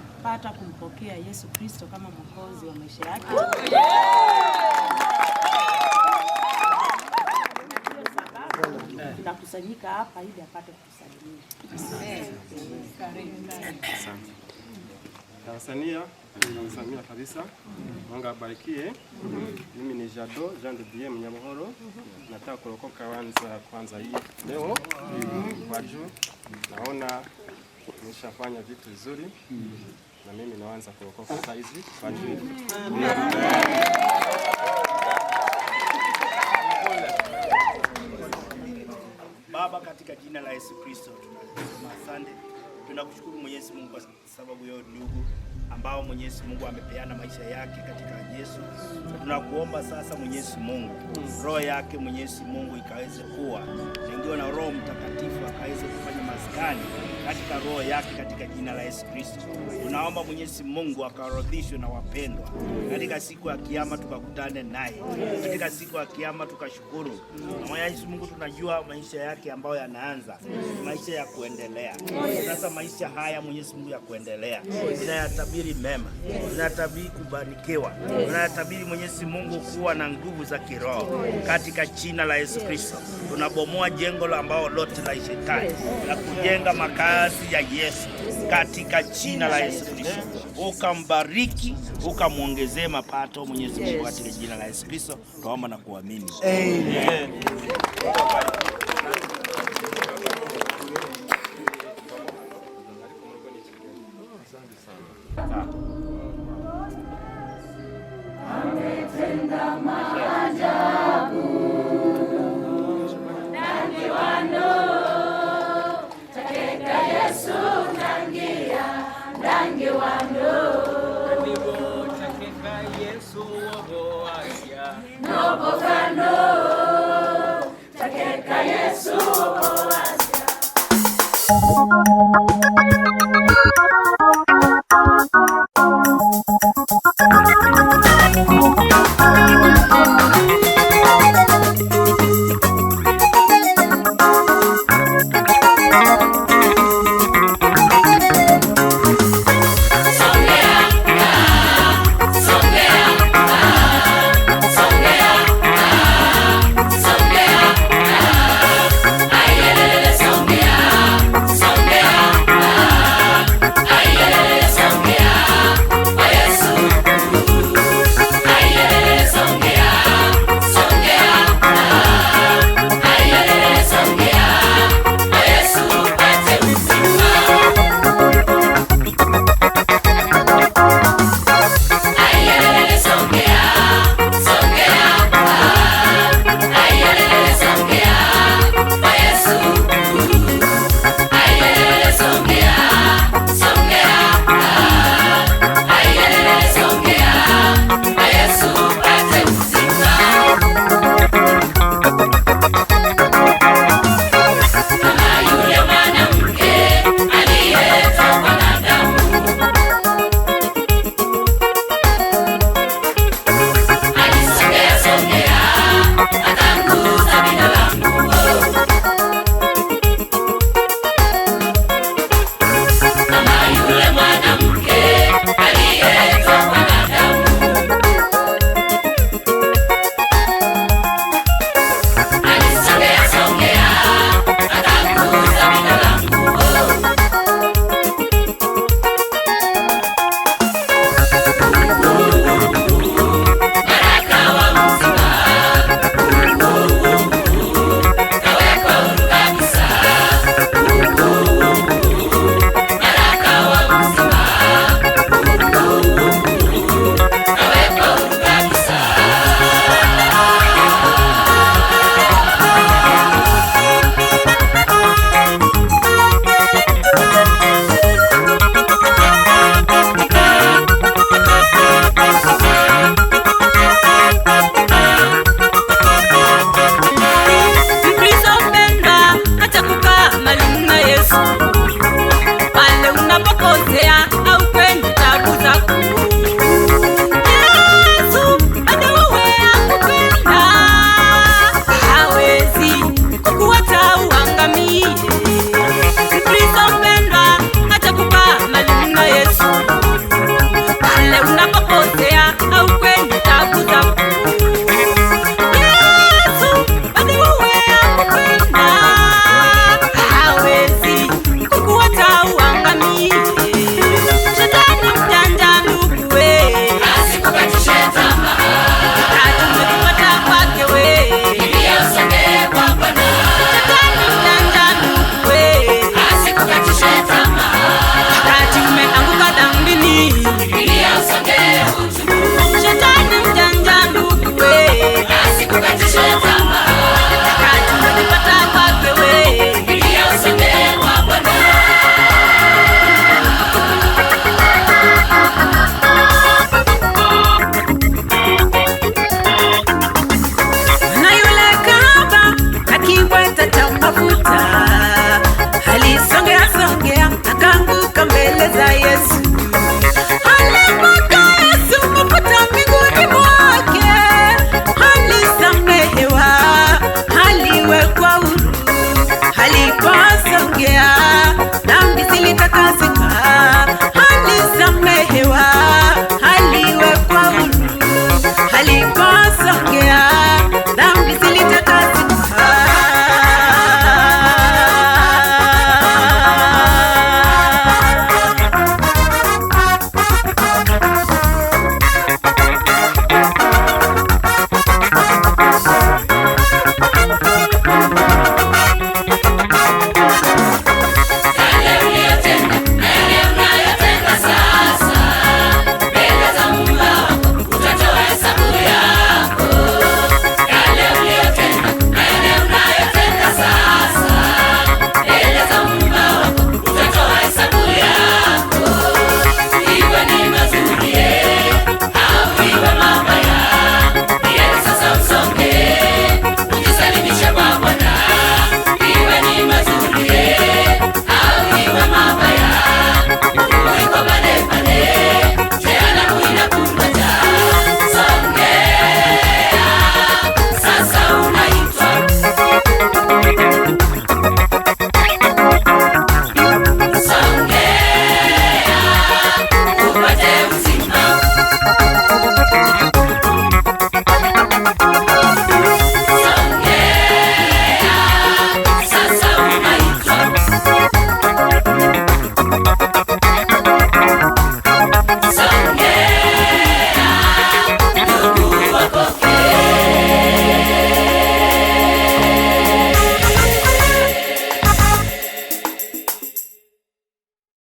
amepata kumpokea Yesu Kristo kama mwokozi wa maisha yake. Tunakusanyika hapa ili apate kutusalimia. Asante. Tanzania kabisa. Mungu abarikie. Mimi ni Jado Jean de Dieu Mnyamuhoro. Nataka kuokoka kwanza hii leo. Kwa juu naona nimeshafanya vitu vizuri. Na mimi naanza kuokoka sasa hivi kwa juu. Baba, katika jina la Yesu Kristo tunasema asante. Tunakushukuru Mwenyezi Mungu kwa sababu ya ndugu ambao Mwenyezi Mungu amepeana maisha yake katika Yesu. Tunakuomba sasa Mwenyezi Mungu, roho yake Mwenyezi Mungu ikaweze kuwa ingiwa na Roho Mtakatifu akaweze kufanya maskani katika roho yake katika jina la Yesu Kristo. Tunaomba Mwenyezi Mungu akaorodhishwe na wapendwa katika siku ya kiyama, tukakutane naye katika siku ya kiyama tukashukuru. Na Mwenyezi Mungu tunajua maisha yake ambayo yanaanza maisha ya kuendelea. Sasa maisha haya Mwenyezi Mungu ya kuendelea, tunayatabiri mema, tunayatabiri kubarikiwa, tunayatabiri Mwenyezi Mungu kuwa na nguvu za kiroho katika jina la Yesu Kristo. Tunabomoa jengo ambao lote la shetani na kujenga makazi ya Yesu katika jina la Yesu Kristo. Ukambariki, ukamuongezee mapato Mwenyezi Mungu katika jina la Yesu Kristo. Tuomba na kuamini. Amen. Ametenda maajabu nangi wano takeka Yesu nangi wano takeka Yesu wobo asya nobo kano takeka Yesu wobo asya